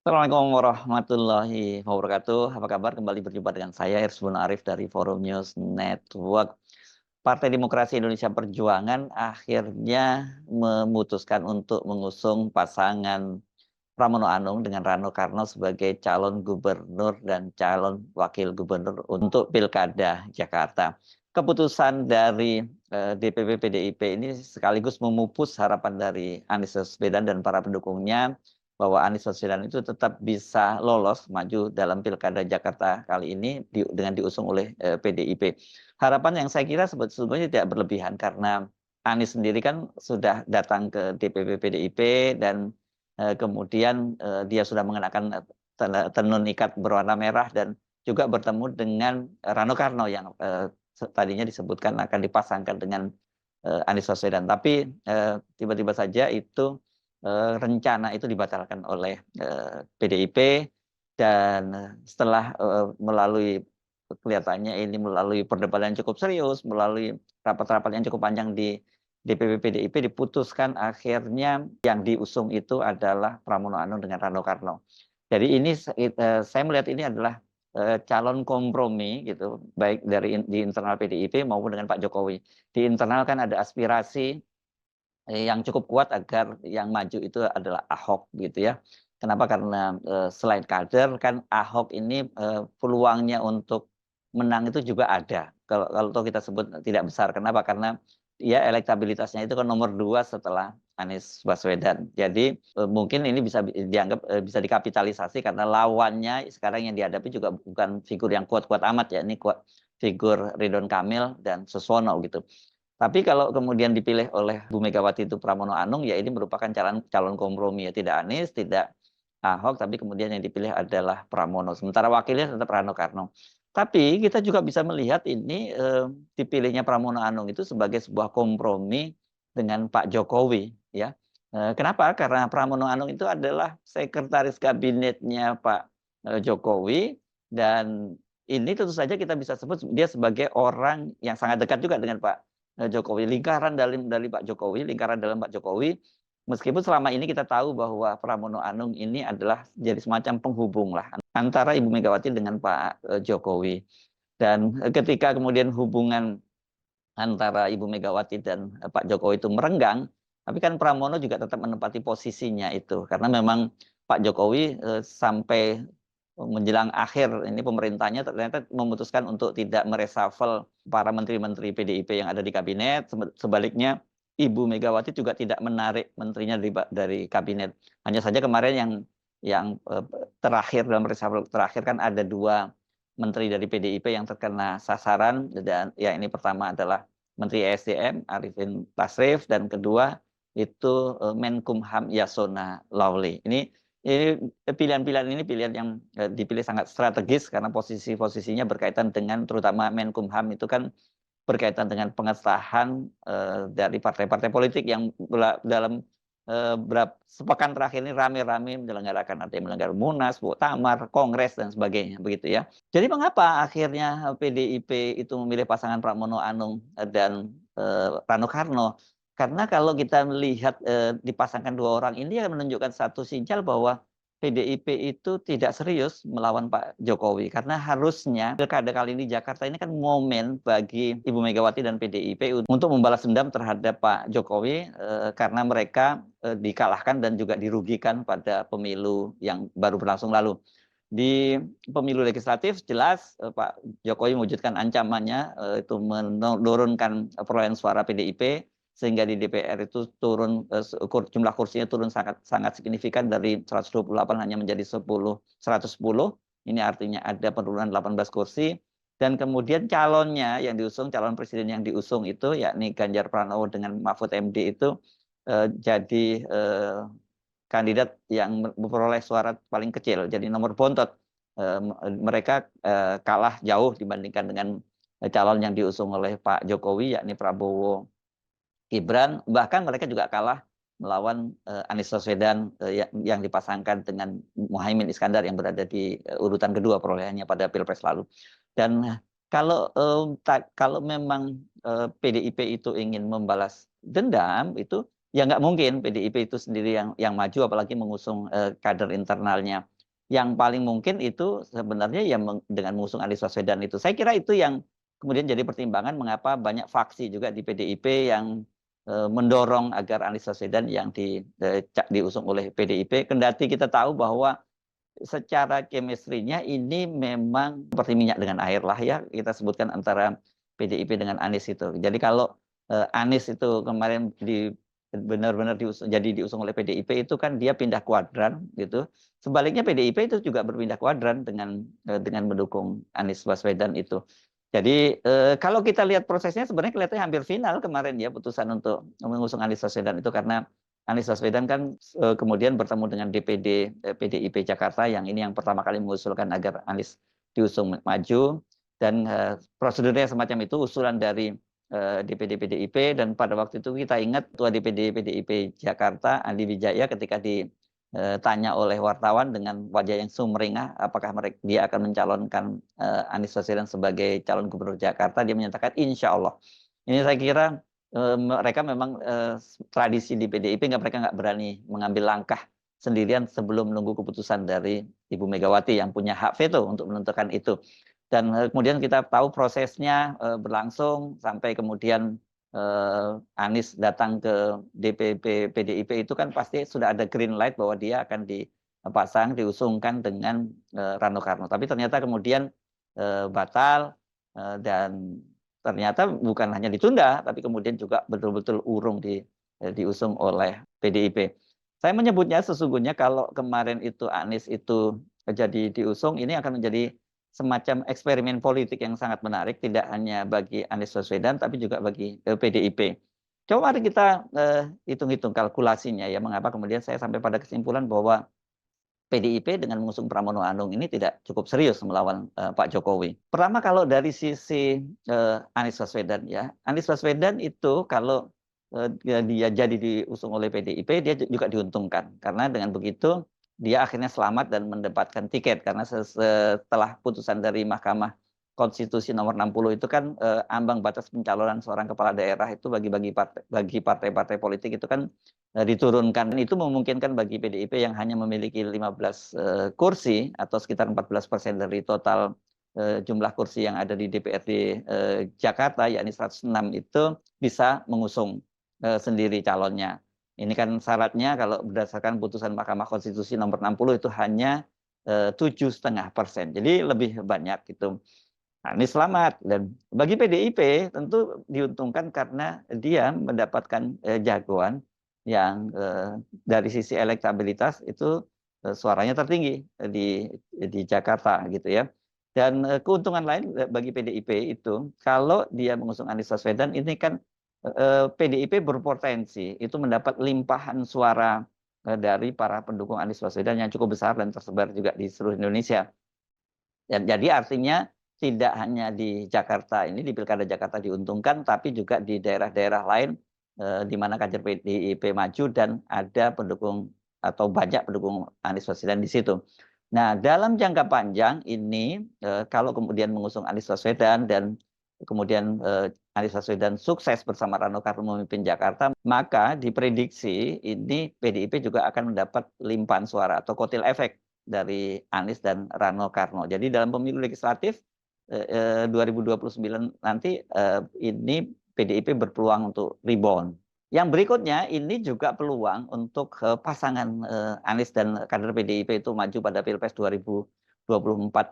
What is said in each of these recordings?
Assalamualaikum warahmatullahi wabarakatuh. Apa kabar? Kembali berjumpa dengan saya Irsbun Arif dari Forum News Network. Partai Demokrasi Indonesia Perjuangan akhirnya memutuskan untuk mengusung pasangan Pramono Anung dengan Rano Karno sebagai calon gubernur dan calon wakil gubernur untuk Pilkada Jakarta. Keputusan dari DPP PDIP ini sekaligus memupus harapan dari Anies Baswedan dan para pendukungnya bahwa Anies Baswedan itu tetap bisa lolos maju dalam Pilkada Jakarta kali ini dengan diusung oleh PDIP. Harapan yang saya kira sebetulnya tidak berlebihan karena Anies sendiri kan sudah datang ke DPP PDIP dan kemudian dia sudah mengenakan tenun ikat berwarna merah dan juga bertemu dengan Rano Karno yang tadinya disebutkan akan dipasangkan dengan Anies Baswedan. Tapi tiba-tiba saja itu rencana itu dibatalkan oleh PDIP dan setelah melalui kelihatannya ini melalui perdebatan yang cukup serius, melalui rapat-rapat yang cukup panjang di DPP PDIP diputuskan akhirnya yang diusung itu adalah Pramono Anung dengan Rano Karno. Jadi ini saya melihat ini adalah calon kompromi gitu, baik di internal PDIP maupun dengan Pak Jokowi. Di internal kan ada aspirasi yang cukup kuat agar yang maju itu adalah Ahok gitu ya. Kenapa? Karena selain kader kan Ahok ini peluangnya untuk menang itu juga ada. Kalau kita sebut tidak besar. Kenapa? Karena ya elektabilitasnya itu kan nomor 2 setelah Anies Baswedan. Jadi mungkin ini bisa dianggap bisa dikapitalisasi karena lawannya sekarang yang dihadapi juga bukan figur yang kuat-kuat amat ya. Ini figur Ridwan Kamil dan Suswono gitu. Tapi kalau kemudian dipilih oleh Bu Megawati itu Pramono Anung, ya ini merupakan calon kompromi ya, tidak Anies, tidak Ahok, tapi kemudian yang dipilih adalah Pramono. Sementara wakilnya tetap Rano Karno. Tapi kita juga bisa melihat ini dipilihnya Pramono Anung itu sebagai sebuah kompromi dengan Pak Jokowi, ya. Kenapa? Karena Pramono Anung itu adalah sekretaris kabinetnya Pak Jokowi dan ini tentu saja kita bisa sebut dia sebagai orang yang sangat dekat juga dengan Pak Jokowi, lingkaran dari Pak Jokowi, lingkaran dalam Pak Jokowi, meskipun selama ini kita tahu bahwa Pramono Anung ini adalah jadi semacam penghubung lah antara Ibu Megawati dengan Pak Jokowi. Dan ketika kemudian hubungan antara Ibu Megawati dan Pak Jokowi itu merenggang, tapi kan Pramono juga tetap menempati posisinya itu, karena memang Pak Jokowi sampai menjelang akhir ini pemerintahnya ternyata memutuskan untuk tidak mereshuffle para menteri-menteri PDIP yang ada di kabinet. Sebaliknya Ibu Megawati juga tidak menarik menterinya dari kabinet. Hanya saja kemarin yang terakhir dalam reshuffle terakhir kan ada 2 menteri dari PDIP yang terkena sasaran dan ya ini pertama adalah Menteri ESDM Arifin Tasrif dan kedua itu Menkumham Yasona Lawli. Ini pilihan-pilihan ini pilihan yang dipilih sangat strategis karena posisi-posisinya berkaitan dengan terutama Menkumham itu kan berkaitan dengan pengesahan dari partai-partai politik yang dalam sepekan terakhir ini rame-rame menyelenggarakan, ada yang menyelenggarakan Munas, Muktamar, Kongres dan sebagainya begitu ya. Jadi mengapa akhirnya PDIP itu memilih pasangan Pramono Anung dan Rano Karno? Karena kalau kita melihat dipasangkan 2 orang ini akan menunjukkan satu sinyal bahwa PDIP itu tidak serius melawan Pak Jokowi karena harusnya pilkada kali ini Jakarta ini kan momen bagi Ibu Megawati dan PDIP untuk membalas dendam terhadap Pak Jokowi karena mereka dikalahkan dan juga dirugikan pada pemilu yang baru berlangsung lalu. Di pemilu legislatif jelas Pak Jokowi mewujudkan ancamannya itu menurunkan perolehan suara PDIP sehingga di DPR itu turun jumlah kursinya turun sangat signifikan dari 128 hanya menjadi 110. Ini artinya ada penurunan 18 kursi dan kemudian calon presiden yang diusung itu yakni Ganjar Pranowo dengan Mahfud MD itu jadi kandidat yang memperoleh suara paling kecil, jadi nomor bontot. Mereka kalah jauh dibandingkan dengan calon yang diusung oleh Pak Jokowi yakni Prabowo Gibran, bahkan mereka juga kalah melawan Anies Baswedan yang dipasangkan dengan Muhaimin Iskandar yang berada di urutan kedua perolehannya pada Pilpres lalu. Dan kalau memang PDIP itu ingin membalas dendam itu ya nggak mungkin PDIP itu sendiri yang maju apalagi mengusung kader internalnya yang paling mungkin itu sebenarnya ya dengan mengusung Anies Baswedan itu. Saya kira itu yang kemudian jadi pertimbangan mengapa banyak fraksi juga di PDIP yang mendorong agar Anies Baswedan yang diusung oleh PDIP. Kendati kita tahu bahwa secara chemistry-nya ini memang seperti minyak dengan air lah ya, kita sebutkan antara PDIP dengan Anies itu. Jadi kalau Anies itu kemarin benar-benar diusung oleh PDIP itu kan dia pindah kuadran gitu. Sebaliknya PDIP itu juga berpindah kuadran dengan mendukung Anies Baswedan itu. Jadi kalau kita lihat prosesnya sebenarnya kelihatannya hampir final kemarin ya putusan untuk mengusung Anies Baswedan itu, karena Anies Baswedan kan kemudian bertemu dengan DPD PDIP Jakarta yang ini yang pertama kali mengusulkan agar Anies diusung maju, dan prosedurnya semacam itu usulan dari DPD PDIP. Dan pada waktu itu kita ingat Ketua DPD PDIP Jakarta Andi Wijaya ketika ditanya oleh wartawan dengan wajah yang sumringah apakah dia akan mencalonkan Anies Baswedan sebagai calon gubernur Jakarta, dia menyatakan insya Allah. Ini saya kira mereka memang tradisi di PDIP mereka nggak berani mengambil langkah sendirian sebelum menunggu keputusan dari Ibu Megawati yang punya hak veto untuk menentukan itu. Dan kemudian kita tahu prosesnya berlangsung sampai kemudian Anies datang ke DPP PDIP itu kan pasti sudah ada green light bahwa dia akan diusungkan dengan Rano Karno. Tapi ternyata kemudian batal dan ternyata bukan hanya ditunda, tapi kemudian juga betul-betul urung diusung oleh PDIP. Saya menyebutnya sesungguhnya kalau kemarin itu Anies itu jadi diusung, ini akan menjadi semacam eksperimen politik yang sangat menarik, tidak hanya bagi Anies Baswedan, tapi juga bagi PDIP. Coba mari kita hitung-hitung kalkulasinya ya, mengapa kemudian saya sampai pada kesimpulan bahwa PDIP dengan mengusung Pramono Anung ini tidak cukup serius melawan Pak Jokowi. Pertama kalau dari sisi Anies Baswedan ya, Anies Baswedan itu kalau dia jadi diusung oleh PDIP, dia juga diuntungkan karena dengan begitu dia akhirnya selamat dan mendapatkan tiket, karena setelah putusan dari Mahkamah Konstitusi nomor 60 itu kan ambang batas pencalonan seorang kepala daerah itu bagi partai-partai politik itu kan diturunkan. Dan itu memungkinkan bagi PDIP yang hanya memiliki 15 kursi atau sekitar 14% dari total jumlah kursi yang ada di DPRD Jakarta, yakni 106 itu bisa mengusung sendiri calonnya. Ini kan syaratnya kalau berdasarkan putusan Mahkamah Konstitusi nomor 60 itu hanya 7,5%. Jadi lebih banyak gitu. Nah, ini selamat. Dan bagi PDIP tentu diuntungkan karena dia mendapatkan jagoan yang dari sisi elektabilitas itu suaranya tertinggi di Jakarta gitu ya. Dan keuntungan lain bagi PDIP itu kalau dia mengusung Anies Baswedan ini kan PDIP berpotensi itu mendapat limpahan suara dari para pendukung Anies Baswedan yang cukup besar dan tersebar juga di seluruh Indonesia. Dan jadi artinya tidak hanya di Jakarta ini, di Pilkada Jakarta diuntungkan, tapi juga di daerah-daerah lain di mana kader PDIP maju dan ada pendukung atau banyak pendukung Anies Baswedan di situ. Nah, dalam jangka panjang ini kalau kemudian mengusung Anies Baswedan dan kemudian Anies Baswedan sukses bersama Rano Karno memimpin Jakarta, maka diprediksi ini PDIP juga akan mendapat limpahan suara atau kotil efek dari Anies dan Rano Karno. Jadi dalam pemilu legislatif 2029 nanti ini PDIP berpeluang untuk rebound. Yang berikutnya ini juga peluang untuk pasangan Anies dan kader PDIP itu maju pada Pilpres 2024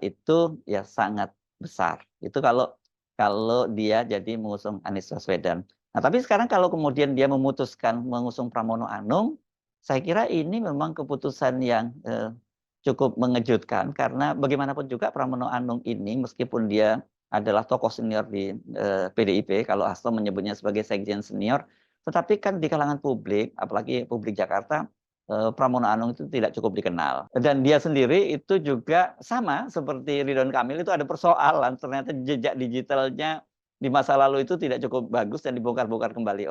itu ya sangat besar. Itu kalau dia jadi mengusung Anies Baswedan. Nah, tapi sekarang kalau kemudian dia memutuskan mengusung Pramono Anung, saya kira ini memang keputusan yang cukup mengejutkan karena bagaimanapun juga Pramono Anung ini meskipun dia adalah tokoh senior di PDIP, kalau Hasto menyebutnya sebagai sekjen senior, tetapi kan di kalangan publik, apalagi publik Jakarta, Pramono Anung itu tidak cukup dikenal. Dan dia sendiri itu juga sama seperti Ridwan Kamil, itu ada persoalan, ternyata jejak digitalnya di masa lalu itu tidak cukup bagus dan dibongkar-bongkar kembali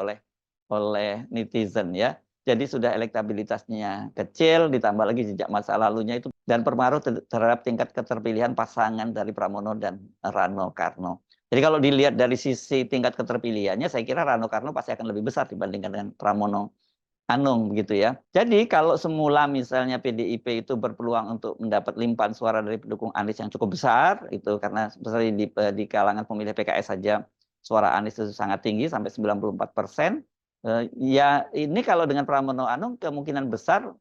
oleh netizen ya. Jadi sudah elektabilitasnya kecil, ditambah lagi jejak masa lalunya itu, dan berpengaruh terhadap tingkat keterpilihan pasangan dari Pramono dan Rano Karno. Jadi kalau dilihat dari sisi tingkat keterpilihannya, saya kira Rano Karno pasti akan lebih besar dibandingkan dengan Pramono Anung begitu ya. Jadi kalau semula misalnya PDIP itu berpeluang untuk mendapat limpahan suara dari pendukung Anies yang cukup besar, itu karena misalnya di kalangan pemilih PKS saja suara Anies itu sangat tinggi sampai 94%. Ya ini kalau dengan Pramono Anung kemungkinan besar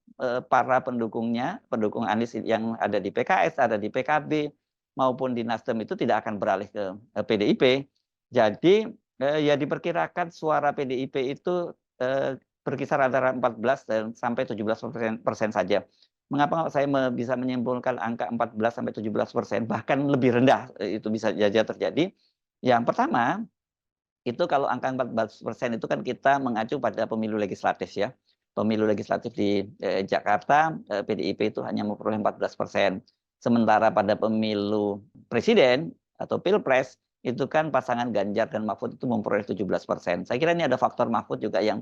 para pendukungnya, pendukung Anies yang ada di PKS, ada di PKB maupun di Nasdem itu tidak akan beralih ke PDIP. Jadi ya diperkirakan suara PDIP itu berkisar antara 14 dan sampai 17% saja. Mengapa saya bisa menyimpulkan angka 14 sampai 17%, bahkan lebih rendah itu bisa saja terjadi? Yang pertama, itu kalau angka 14% itu kan kita mengacu pada pemilu legislatif ya. Pemilu legislatif di Jakarta, PDIP itu hanya memperoleh 14%. Sementara pada pemilu presiden atau pilpres, itu kan pasangan Ganjar dan Mahfud itu memperoleh 17%. Saya kira ini ada faktor Mahfud juga yang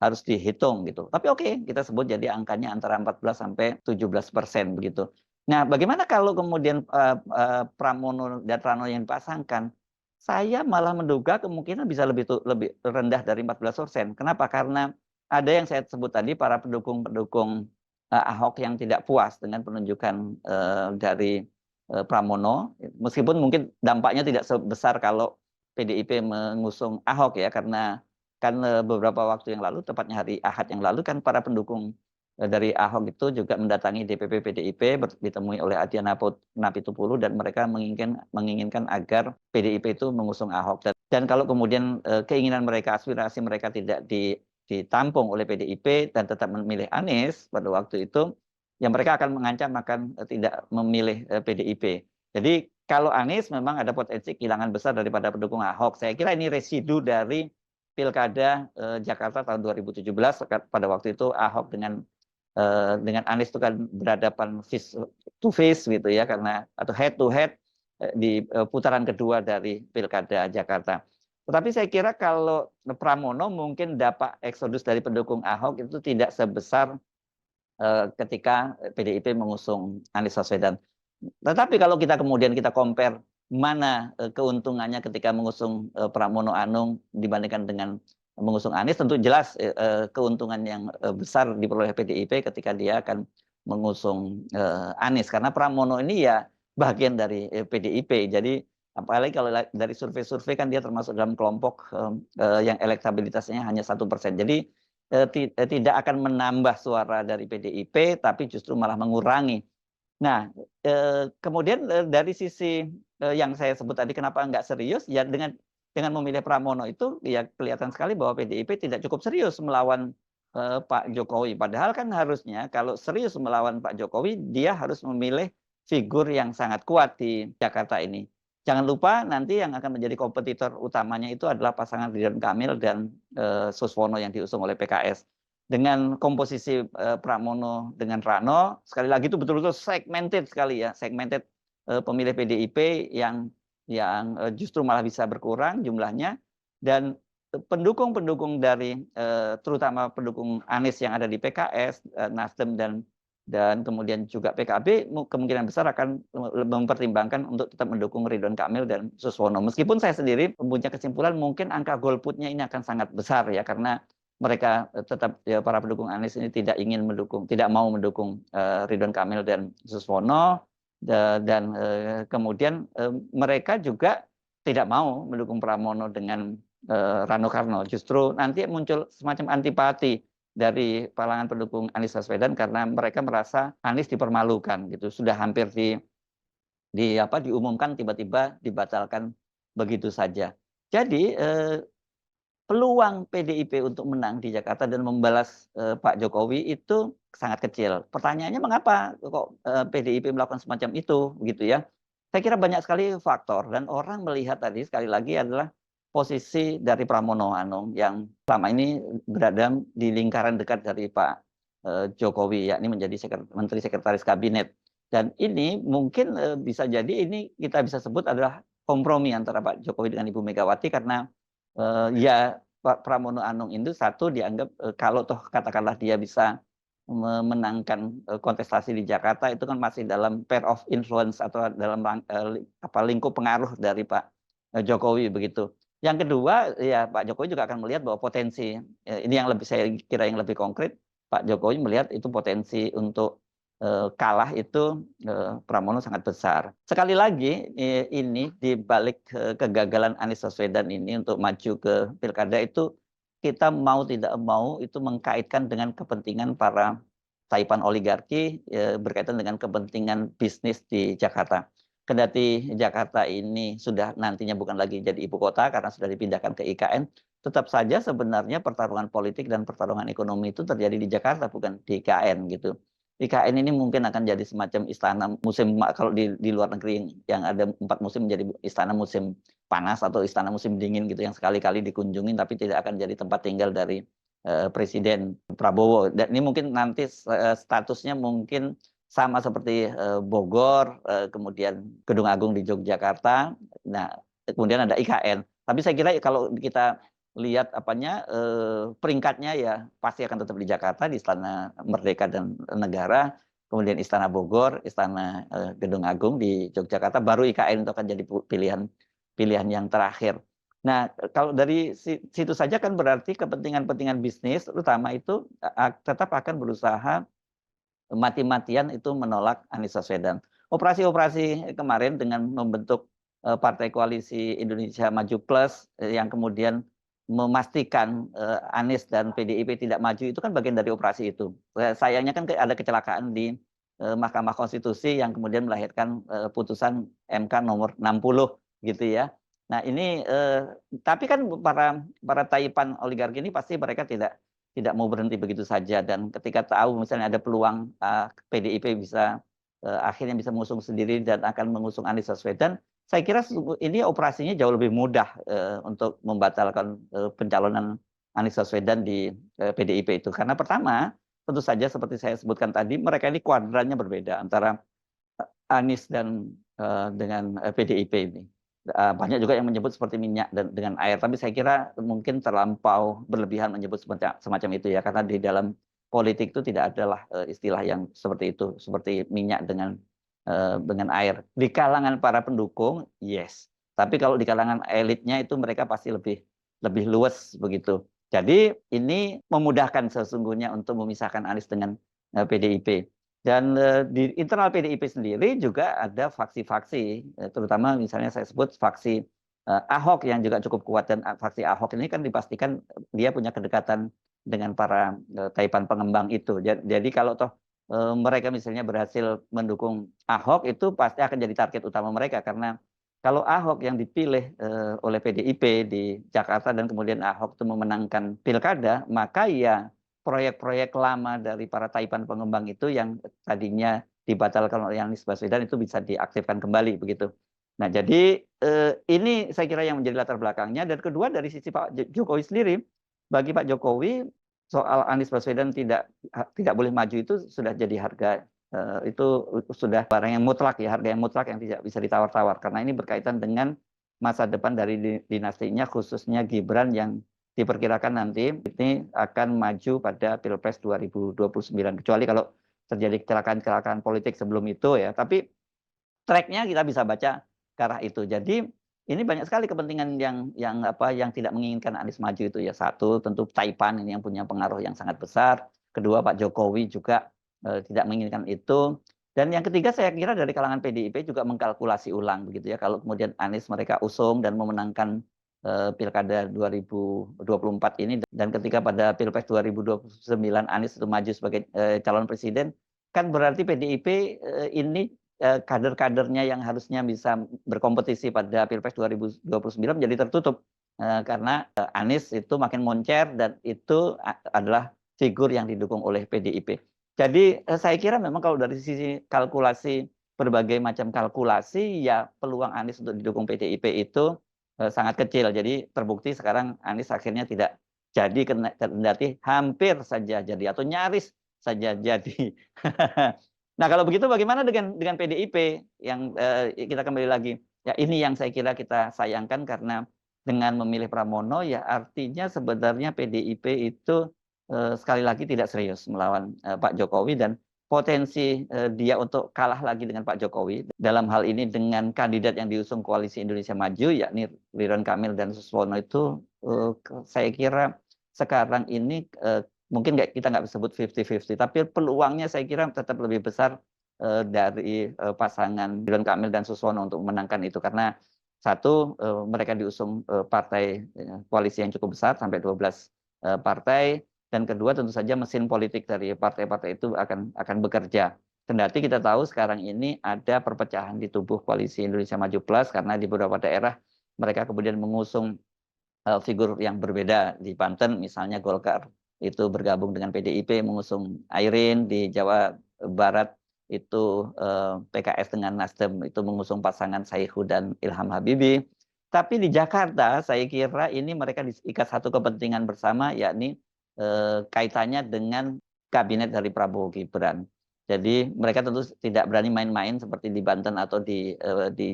harus dihitung gitu. Tapi oke, kita sebut jadi angkanya antara 14 sampai 17% begitu. Nah, bagaimana kalau kemudian Pramono dan Rano yang dipasangkan? Saya malah menduga kemungkinan bisa lebih rendah dari 14%. Kenapa? Karena ada yang saya sebut tadi para pendukung-pendukung Ahok yang tidak puas dengan penunjukan dari Pramono, meskipun mungkin dampaknya tidak sebesar kalau PDIP mengusung Ahok ya, karena kan beberapa waktu yang lalu, tepatnya hari Ahad yang lalu kan para pendukung dari Ahok itu juga mendatangi DPP PDIP, ditemui oleh Adhiana Napitupulu dan mereka menginginkan agar PDIP itu mengusung Ahok. Dan kalau kemudian keinginan mereka, aspirasi mereka tidak ditampung oleh PDIP dan tetap memilih Anies pada waktu itu, ya mereka akan mengancam akan tidak memilih PDIP. Jadi kalau Anies memang ada potensi kehilangan besar daripada pendukung Ahok. Saya kira ini residu dari Pilkada Jakarta tahun 2017 pada waktu itu Ahok dengan Anies itu kan berhadapan face to face gitu ya, karena atau head to head di putaran kedua dari Pilkada Jakarta. Tetapi saya kira kalau Pramono mungkin dampak eksodus dari pendukung Ahok itu tidak sebesar ketika PDIP mengusung Anies Baswedan. Tetapi kalau kita kemudian kita compare mana keuntungannya ketika mengusung Pramono Anung dibandingkan dengan mengusung Anies, tentu jelas keuntungan yang besar diperoleh PDIP ketika dia akan mengusung Anies, karena Pramono ini ya bagian dari PDIP. Jadi apalagi kalau dari survei-survei kan dia termasuk dalam kelompok yang elektabilitasnya hanya 1%. Jadi tidak akan menambah suara dari PDIP, tapi justru malah mengurangi. Nah, kemudian dari sisi yang saya sebut tadi kenapa nggak serius, ya dengan memilih Pramono itu ya kelihatan sekali bahwa PDIP tidak cukup serius melawan Pak Jokowi. Padahal kan harusnya kalau serius melawan Pak Jokowi, dia harus memilih figur yang sangat kuat di Jakarta ini. Jangan lupa nanti yang akan menjadi kompetitor utamanya itu adalah pasangan Ridwan Kamil dan Suswono yang diusung oleh PKS. Dengan komposisi Pramono dengan Rano, sekali lagi itu betul-betul segmented sekali ya, segmented pemilih PDIP yang justru malah bisa berkurang jumlahnya, dan pendukung-pendukung dari terutama pendukung Anies yang ada di PKS, Nasdem dan kemudian juga PKB kemungkinan besar akan mempertimbangkan untuk tetap mendukung Ridwan Kamil dan Suswono. Meskipun saya sendiri punya kesimpulan mungkin angka golputnya ini akan sangat besar ya, karena mereka tetap ya, para pendukung Anies ini tidak mau mendukung Ridwan Kamil dan Suswono, dan kemudian mereka juga tidak mau mendukung Pramono dengan Rano Karno. Justru nanti muncul semacam antipati dari kalangan pendukung Anies Baswedan karena mereka merasa Anies dipermalukan gitu. Sudah hampir diumumkan tiba-tiba dibatalkan begitu saja. Jadi peluang PDIP untuk menang di Jakarta dan membalas Pak Jokowi itu sangat kecil. Pertanyaannya mengapa kok PDIP melakukan semacam itu begitu ya? Saya kira banyak sekali faktor dan orang melihat tadi sekali lagi adalah posisi dari Pramono Anung yang selama ini berada di lingkaran dekat dari Pak Jokowi, yakni menjadi Menteri Sekretaris Kabinet. Dan ini mungkin bisa jadi ini kita bisa sebut adalah kompromi antara Pak Jokowi dengan Ibu Megawati, karena ya Pak Pramono Anung itu satu dianggap kalau toh katakanlah dia bisa memenangkan kontestasi di Jakarta itu kan masih dalam sphere of influence atau dalam lingkup pengaruh dari Pak Jokowi begitu. Yang kedua, ya Pak Jokowi juga akan melihat bahwa potensi, ini yang lebih saya kira yang lebih konkret, Pak Jokowi melihat itu potensi untuk kalah itu Pramono sangat besar. Sekali lagi ini di balik kegagalan Anies Baswedan ini untuk maju ke pilkada itu kita mau tidak mau itu mengkaitkan dengan kepentingan para taipan oligarki berkaitan dengan kepentingan bisnis di Jakarta. Kendati Jakarta ini sudah nantinya bukan lagi jadi ibu kota karena sudah dipindahkan ke IKN, tetap saja sebenarnya pertarungan politik dan pertarungan ekonomi itu terjadi di Jakarta bukan di IKN gitu. IKN ini mungkin akan jadi semacam istana musim kalau di luar negeri yang ada 4 musim menjadi istana musim panas atau istana musim dingin gitu yang sekali-kali dikunjungi tapi tidak akan jadi tempat tinggal dari Presiden Prabowo. Dan ini mungkin nanti statusnya mungkin sama seperti Bogor, kemudian Gedung Agung di Yogyakarta, nah kemudian ada IKN. Tapi saya kira kalau kita lihat peringkatnya ya pasti akan tetap di Jakarta, di Istana Merdeka dan Negara, kemudian Istana Bogor, Istana Gedung Agung di Yogyakarta, baru IKN itu akan jadi pilihan yang terakhir. Nah, kalau dari situ saja kan berarti kepentingan-kepentingan bisnis terutama itu tetap akan berusaha mati-matian itu menolak Anies Baswedan. Operasi-operasi kemarin dengan membentuk Partai Koalisi Indonesia Maju Plus yang kemudian memastikan Anies dan PDIP tidak maju itu kan bagian dari operasi itu. Sayangnya kan ada kecelakaan di Mahkamah Konstitusi yang kemudian melahirkan putusan MK nomor 60 gitu ya. Nah ini tapi kan para taipan oligarki ini pasti mereka tidak mau berhenti begitu saja dan ketika tahu misalnya ada peluang PDIP bisa akhirnya bisa mengusung sendiri dan akan mengusung Anies Baswedan, saya kira ini operasinya jauh lebih mudah untuk membatalkan pencalonan Anies Baswedan di PDIP itu karena pertama tentu saja seperti saya sebutkan tadi mereka ini kuadrannya berbeda antara Anies dan dengan PDIP ini. Banyak juga yang menyebut seperti minyak dan dengan air, tapi saya kira mungkin terlampau berlebihan menyebut semacam itu ya, karena di dalam politik itu tidak adalah istilah yang seperti itu, seperti minyak dengan air. Di kalangan para pendukung, yes. Tapi kalau di kalangan elitnya itu mereka pasti lebih luas begitu. Jadi ini memudahkan sesungguhnya untuk memisahkan Anies dengan PDIP. Dan di internal PDIP sendiri juga ada faksi-faksi, terutama misalnya saya sebut faksi Ahok yang juga cukup kuat dan faksi Ahok ini kan dipastikan dia punya kedekatan dengan para taipan pengembang itu. Jadi kalau toh mereka misalnya berhasil mendukung Ahok itu pasti akan jadi target utama mereka karena kalau Ahok yang dipilih oleh PDIP di Jakarta dan kemudian Ahok itu memenangkan pilkada, maka ya proyek-proyek lama dari para taipan pengembang itu yang tadinya dibatalkan oleh Anies Baswedan itu bisa diaktifkan kembali begitu. Nah, jadi ini saya kira yang menjadi latar belakangnya. Dan kedua dari sisi Pak Jokowi sendiri, bagi Pak Jokowi soal Anies Baswedan tidak boleh maju itu sudah jadi harga itu sudah barang yang mutlak ya, harga yang mutlak yang tidak bisa ditawar-tawar karena ini berkaitan dengan masa depan dari dinastinya khususnya Gibran yang diperkirakan nanti ini akan maju pada Pilpres 2029 kecuali kalau terjadi kecelakaan-kecelakaan politik sebelum itu ya. Tapi tracknya kita bisa baca ke arah itu. Jadi ini banyak sekali kepentingan yang tidak menginginkan Anies maju itu ya. Satu tentu Taipan ini yang punya pengaruh yang sangat besar. Kedua Pak Jokowi juga tidak menginginkan itu. Dan yang ketiga saya kira dari kalangan PDIP juga mengkalkulasi ulang begitu ya. Kalau kemudian Anies mereka usung dan memenangkan Pilkada 2024 ini dan ketika pada Pilpres 2029 Anies itu maju sebagai calon presiden kan berarti PDIP ini kader-kadernya yang harusnya bisa berkompetisi pada Pilpres 2029 menjadi tertutup karena Anies itu makin moncer dan itu adalah figur yang didukung oleh PDIP. Jadi saya kira memang kalau dari sisi kalkulasi berbagai macam kalkulasi ya peluang Anies untuk didukung PDIP itu sangat kecil. Jadi terbukti sekarang Anies akhirnya tidak jadi kendati hampir saja jadi atau nyaris saja jadi. Nah kalau begitu bagaimana dengan PDIP yang kita kembali lagi ya ini yang saya kira kita sayangkan karena dengan memilih Pramono ya artinya sebenarnya PDIP itu sekali lagi tidak serius melawan Pak Jokowi dan potensi dia untuk kalah lagi dengan Pak Jokowi dalam hal ini dengan kandidat yang diusung Koalisi Indonesia Maju yakni Ridwan Kamil dan Suswono itu saya kira sekarang ini mungkin kita nggak sebut 50-50, tapi peluangnya saya kira tetap lebih besar dari pasangan Ridwan Kamil dan Suswono untuk memenangkan itu karena satu mereka diusung partai koalisi yang cukup besar sampai 12 partai. Dan kedua tentu saja mesin politik dari partai-partai itu akan bekerja. Kendati kita tahu sekarang ini ada perpecahan di tubuh Koalisi Indonesia Maju Plus karena di beberapa daerah mereka kemudian mengusung figur yang berbeda. Di Banten misalnya Golkar itu bergabung dengan PDIP mengusung Airin, di Jawa Barat itu PKS dengan Nasdem itu mengusung pasangan Saihu dan Ilham Habibie. Tapi di Jakarta saya kira ini mereka diikat satu kepentingan bersama yakni kaitannya dengan kabinet dari Prabowo Gibran. Jadi mereka tentu tidak berani main-main seperti di Banten atau di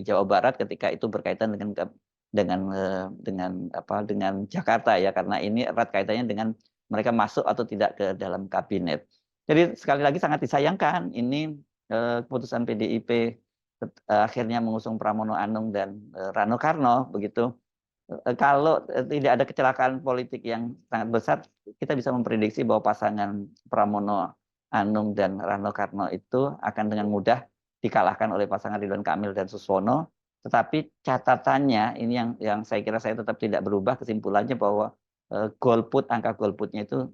Jawa Barat ketika itu berkaitan dengan Jakarta ya karena ini erat kaitannya dengan mereka masuk atau tidak ke dalam kabinet. Jadi sekali lagi sangat disayangkan ini keputusan PDIP akhirnya mengusung Pramono Anung dan Rano Karno begitu. Kalau tidak ada kecelakaan politik yang sangat besar, kita bisa memprediksi bahwa pasangan Pramono Anung dan Rano Karno itu akan dengan mudah dikalahkan oleh pasangan Ridwan Kamil dan Suswono. Tetapi catatannya ini yang saya kira saya tetap tidak berubah kesimpulannya bahwa angka golputnya itu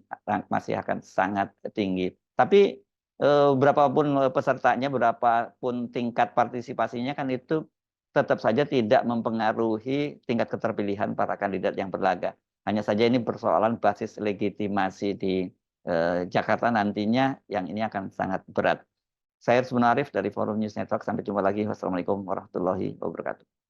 masih akan sangat tinggi. Tapi berapapun pesertanya, berapapun tingkat partisipasinya kan itu tetap saja tidak mempengaruhi tingkat keterpilihan para kandidat yang berlaga. Hanya saja ini persoalan basis legitimasi di Jakarta nantinya yang ini akan sangat berat. Saya Ersbun Arif dari Forum News Network. Sampai jumpa lagi. Wassalamualaikum warahmatullahi wabarakatuh.